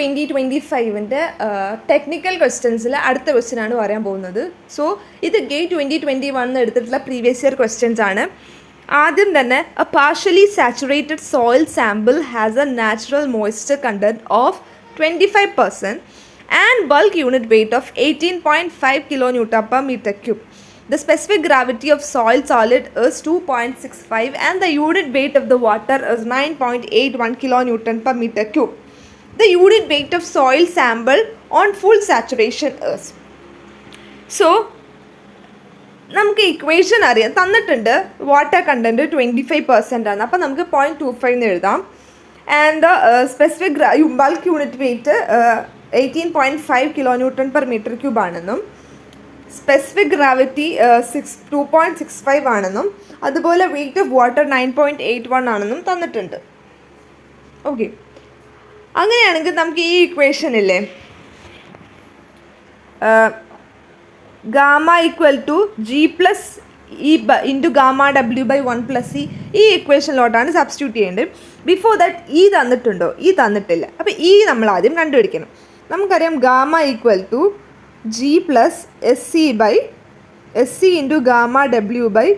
2025 technical ക്വസ്റ്റ്യൻസിൽ അടുത്ത question ആണ് പറയാൻ പോകുന്നത്. സോ ഇത് ഗേറ്റ് 2021 എടുത്തിട്ടുള്ള പ്രീവിയസ് ഇയർ ക്വസ്റ്റ്യൻസ് ആണ്. ആദ്യം തന്നെ A partially saturated soil sample has A natural moisture content of 25% and bulk unit weight of 18.5 kilonewton per meter cube. The specific gravity of soil solid is 2.65 and the unit weight of the water is 9.81 kilonewton per meter cube. The unit weight of soil sample on full saturation is. So, നമുക്ക് equation അറിയാം, തന്നിട്ടുണ്ട് water content 25% ആണ്. അപ്പോൾ നമുക്ക് 0.25 എന്ന് എഴുതാം. And specific bulk unit weight 18.5 kilonewton per meter cube ആണെന്നും specific gravity 2.65 ആണെന്നും അതുപോലെ വെയ്റ്റ് ഓഫ് വാട്ടർ 9.81 ആണെന്നും തന്നിട്ടുണ്ട്. ഓക്കെ, അങ്ങനെയാണെങ്കിൽ നമുക്ക് ഈ ഇക്വേഷനില്ലേ gamma equal to G plus e into gamma W by 1 + ഈ ഇക്വേഷനിലോട്ടാണ് സബ്സ്റ്റിറ്റ്യൂട്ട് ചെയ്യേണ്ടത്. ബിഫോർ ദാറ്റ് ഈ തന്നിട്ടുണ്ടോ? ഈ തന്നിട്ടില്ല. അപ്പോൾ ഈ നമ്മൾ ആദ്യം കണ്ടുപിടിക്കണം. നമുക്കറിയാം gamma equal to G plus S C into gamma W by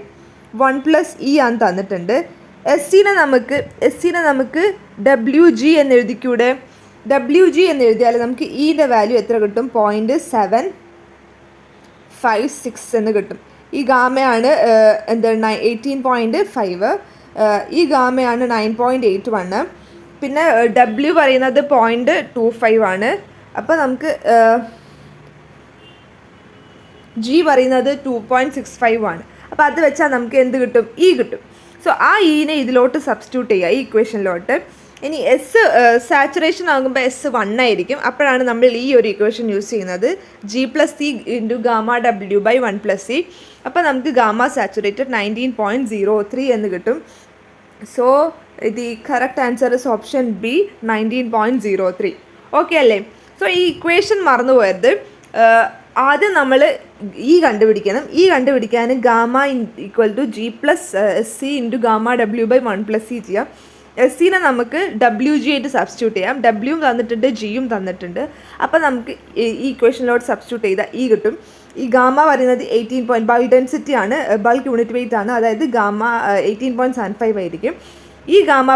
1 + e ആണ് തന്നിട്ടുണ്ട്. എസ് സിനെ നമുക്ക് ഡബ്ല്യു ജി എന്ന് എഴുതിക്കൂടെ? ഡബ്ല്യു ജി എന്ന് എഴുതിയാൽ നമുക്ക് ഇയുടെ വാല്യൂ എത്ര കിട്ടും? 0.756 എന്ന് കിട്ടും. ഈ ഗാമയാണ് എന്താണ് 18.5, ഈ ഗാമയാണ് 9.81, പിന്നെ ഡബ്ല്യു പറയുന്നത് 0.25 ആണ്. അപ്പോൾ നമുക്ക് ജി പറയുന്നത് 2.65 ആണ്. അപ്പോൾ അത് വെച്ചാൽ നമുക്ക് എന്ത് കിട്ടും? ഇ കിട്ടും. സോ ആ ഇനെ ഇതിലോട്ട് സബ്സ്റ്റിറ്റ്യൂട്ട് ചെയ്യുക, ഈ ഇക്വേഷനിലോട്ട്. ഇനി എസ് സാച്ചുറേഷൻ ആകുമ്പോൾ എസ് 1 ആയിരിക്കും. അപ്പോഴാണ് നമ്മൾ ഈ ഒരു ഇക്വേഷൻ യൂസ് ചെയ്യുന്നത്, G plus C into gamma W by 1 + C. അപ്പോൾ നമുക്ക് ഗാമ സാച്ചുറേറ്റഡ് 19.03 എന്ന് കിട്ടും. So the correct answer is option B, 19.03. Okay അല്ലേ? സോ ഈ ഇക്വേഷൻ മറന്നു പോയത്. ആദ്യം നമ്മൾ ഈ കണ്ടുപിടിക്കണം. ഈ കണ്ടുപിടിക്കാൻ gamma equal to G plus S C into gamma W by 1 + C ചെയ്യാം. എസ് സിനെ നമുക്ക് ഡബ്ല്യു ജി ആയിട്ട് സബ്സ്റ്റിറ്റ്യൂട്ട് ചെയ്യാം. ഡബ്ല്യുവും തന്നിട്ടുണ്ട്, ജിയും തന്നിട്ടുണ്ട്. അപ്പോൾ നമുക്ക് ഈ ഇക്വേഷനിലോട്ട് സബ്സ്റ്റിറ്റ്യൂട്ട് ചെയ്താൽ ഇ കിട്ടും. ഈ ഗാമ പറയുന്നത് 18 ബൾക്ക് ഡെൻസിറ്റി ആണ്, ബൾക്ക് യൂണിറ്റ് വെയ്റ്റ് ആണ്. അതായത് ഗാമ 18.75 ആയിരിക്കും. ഈ ഗാമ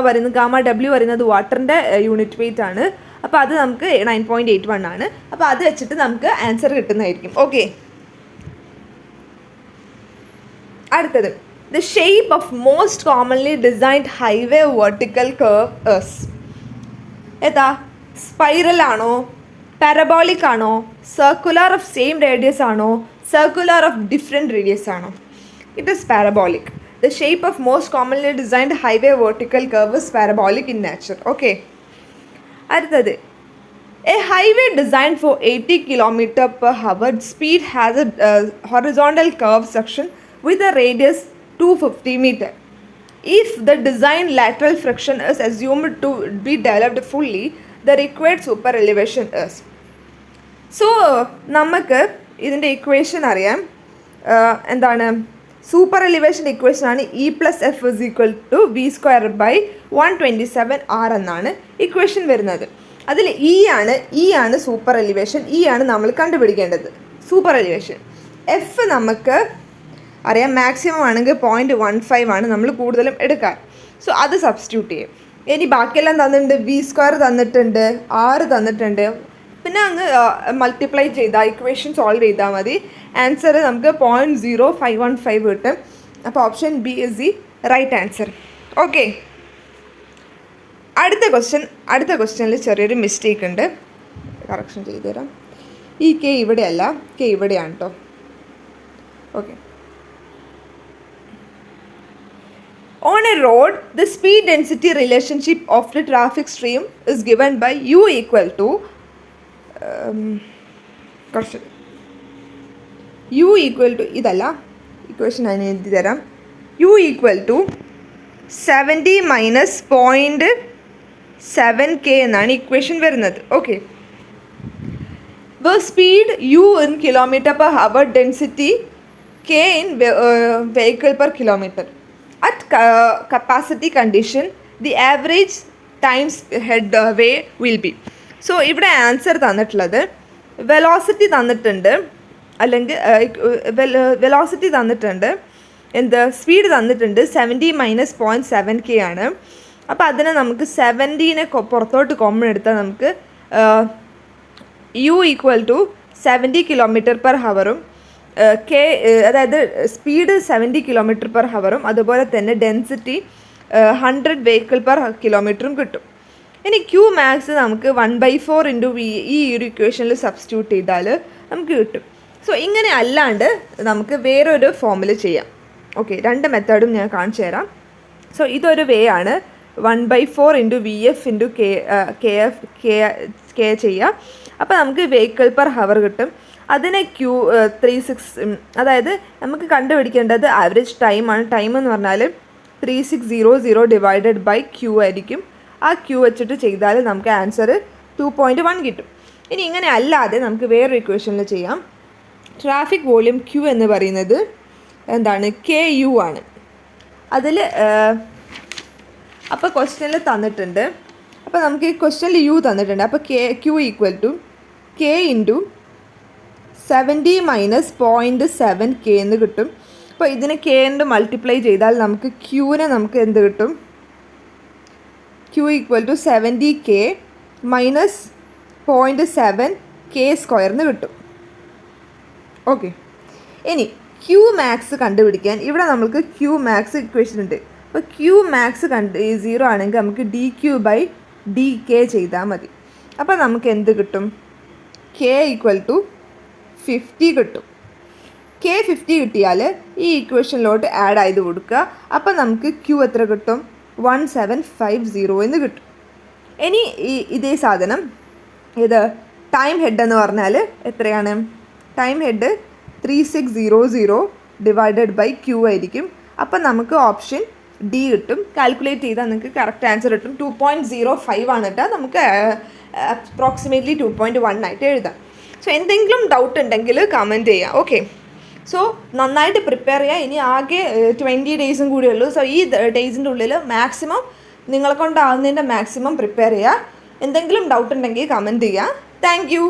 ഡബ്ല്യു പറയുന്നത് വാട്ടറിൻ്റെ യൂണിറ്റ് വെയ്റ്റ് ആണ്. അപ്പോൾ അത് നമുക്ക് 9.81 ആണ്. അപ്പോൾ അത് വെച്ചിട്ട് നമുക്ക് ആൻസർ കിട്ടുന്നതായിരിക്കും. ഓക്കെ, അടുത്തത് the shape of most commonly designed highway vertical curve is. ഏതാ? സ്പൈറൽ ആണോ, പാരബോളിക് ആണോ, സർക്കുലർ ഓഫ് സെയിം റേഡിയസ് ആണോ, സർക്കുലർ ഓഫ് ഡിഫറെൻറ്റ് റേഡിയസ് ആണോ? It is parabolic. The shape of most commonly designed highway vertical curve is parabolic in nature. Okay, അടുത്തത് a highway designed for 80 km/h speed has a horizontal curve section with a radius 250 meter. If the design lateral friction is assumed to be developed fully, the required super elevation is. So നമുക്ക് ഇതിൻ്റെ equation അറിയാം. എന്താണ്? Super elevation equation ആണ് e plus f is equal to v² by 127r എന്നാണ് equation വരുന്നത്. അതിൽ E ആണ് super elevation. E ആണ് നമ്മൾ കണ്ടുപിടിക്കേണ്ടത്, സൂപ്പർ എലിവേഷൻ. എഫ് നമുക്ക് അറിയാം, മാക്സിമം ആണെങ്കിൽ 0.15 ആണ് നമ്മൾ കൂടുതലും എടുക്കാൻ. സോ അത് സബ്സ്റ്റിറ്റ്യൂട്ട് ചെയ്യും. ഇനി ബാക്കിയെല്ലാം തന്നിട്ടുണ്ട്, v² തന്നിട്ടുണ്ട്, r തന്നിട്ടുണ്ട്. പിന്നെ അങ്ങ് മൾട്ടിപ്ലൈ ചെയ്താൽ ഇക്വേഷൻ സോൾവ് ചെയ്താൽ മതി. ആൻസർ നമുക്ക് 0.0515 കിട്ടും. അപ്പോൾ option B is the right answer. Okay, അടുത്ത ക്വസ്റ്റ്യനിൽ ചെറിയൊരു മിസ്റ്റേക്ക് ഉണ്ട്, കറക്ഷൻ ചെയ്തു തരാം. ഈ കെ ഇവിടെയല്ല, കെ ഇവിടെയാണ് കേട്ടോ. Okay, on a road, the speed density relationship of the traffic stream is given by u equal to ഇതല്ല ഇക്വേഷൻ ഞാൻ എഴുതി തരാം. u equal to 70 minus 0.7k എന്നാണ് ഇക്വേഷൻ വരുന്നത്. Okay, the speed u in km/h, density k in vehicle per kilometer. At capacity condition, the average times headway will be. So ഇവിടെ answer തന്നിട്ടുള്ളത് velocity തന്നിട്ടുണ്ട്, അല്ലെങ്കിൽ velocity തന്നിട്ടുണ്ട്, speed തന്നിട്ടുണ്ട് 70 minus 0.7k ആണ്. അപ്പോൾ അതിനെ നമുക്ക് 70നെ പുറത്തോട്ട് കോമൺ എടുത്താൽ നമുക്ക് u equal to 70 km/h k, അതായത് സ്പീഡ് 70 km/h, അതുപോലെ തന്നെ ഡെൻസിറ്റി 100 vehicle/km കിട്ടും. ഇനി ക്യൂ മാക്സ് നമുക്ക് 1/4 × v ഈ ഒരു ഇക്വേഷനിൽ സബ്സ്റ്റിറ്റ്യൂട്ട് ചെയ്താൽ നമുക്ക് കിട്ടും. സോ ഇങ്ങനെ അല്ലാണ്ട് നമുക്ക് വേറൊരു ഫോമിൽ ചെയ്യാം. ഓക്കെ, രണ്ട് മെത്തേഡും ഞാൻ കാണിച്ചു തരാം. സോ ഇതൊരു വേ ആണ്. 1/4 × vf × k ചെയ്യുക. അപ്പോൾ നമുക്ക് vehicle/h കിട്ടും. അതിനെ 36, അതായത് നമുക്ക് കണ്ടുപിടിക്കേണ്ടത് ആവറേജ് ടൈമാണ്. ടൈം എന്ന് പറഞ്ഞാൽ 3600 ഡിവൈഡഡ് ബൈ ക്യൂ ആയിരിക്കും. ആ ക്യൂ വെച്ചിട്ട് ചെയ്താൽ നമുക്ക് ആൻസർ 2.1 കിട്ടും. ഇനി ഇങ്ങനെ അല്ലാതെ നമുക്ക് വേറൊരു ഇക്വേഷനിൽ ചെയ്യാം. ട്രാഫിക് വോളിയം ക്യൂ എന്ന് പറയുന്നത് എന്താണ്, KU ആണ്. അതിൽ അപ്പോൾ ക്വസ്റ്റ്യനിൽ തന്നിട്ടുണ്ട്. അപ്പോൾ നമുക്ക് ഈ ക്വസ്റ്റ്യനിൽ U തന്നിട്ടുണ്ട്. അപ്പോൾ Q equal to K × 70 minus 0.7k എന്ന് കിട്ടും. അപ്പോൾ ഇതിനെ K കൊണ്ട് മൾട്ടിപ്ലൈ ചെയ്താൽ നമുക്ക് ക്യൂവിനെ നമുക്ക് എന്ത് കിട്ടും, Q equal to 70k minus 0.7k² എന്ന് കിട്ടും. ഓക്കെ, ഇനി ക്യൂ മാക്സ് കണ്ടുപിടിക്കാൻ ഇവിടെ നമുക്ക് ക്യൂ മാക്സ് ഇക്വേഷൻ ഉണ്ട്. അപ്പോൾ ക്യൂ മാക്സ് 0 ആണെങ്കിൽ നമുക്ക് dq/dk ചെയ്താൽ മതി. അപ്പോൾ നമുക്ക് എന്ത് കിട്ടും, K ഈക്വൽ ടു 50 കിട്ടും. K 50 കിട്ടിയാൽ ഈ ഇക്വേഷനിലോട്ട് ആഡ് ചെയ്ത് കൊടുക്കുക. അപ്പോൾ നമുക്ക് ക്യൂ എത്ര കിട്ടും, 1750 എന്ന് കിട്ടും. ഇനി ഇതേ സാധനം ഇത് ടൈം ഹെഡ് എന്ന് പറഞ്ഞാൽ എത്രയാണ്, time head 3600 divided by Q ആയിരിക്കും. അപ്പം നമുക്ക് ഓപ്ഷൻ ഡി കിട്ടും. കാൽക്കുലേറ്റ് ചെയ്താൽ നിങ്ങൾക്ക് കറക്റ്റ് ആൻസർ കിട്ടും. 2.05 ആണ് കേട്ടോ. നമുക്ക് അപ്രോക്സിമേറ്റ്ലി 2.1 ആയിട്ട് എഴുതാം. സോ എന്തെങ്കിലും ഡൗട്ട് ഉണ്ടെങ്കിൽ കമൻറ്റ് ചെയ്യാം. ഓക്കെ, സോ നന്നായിട്ട് പ്രിപ്പയർ ചെയ്യുക. ഇനി ആകെ 20 ഡേയ്സും കൂടി ഉള്ളൂ. സോ ഈ ഡേയ്സിൻ്റെ ഉള്ളിൽ മാക്സിമം നിങ്ങളെ കൊണ്ടാവുന്നതിൻ്റെ മാക്സിമം പ്രിപ്പയർ ചെയ്യുക. എന്തെങ്കിലും ഡൗട്ട് ഉണ്ടെങ്കിൽ കമൻറ്റ് ചെയ്യുക. Thank you.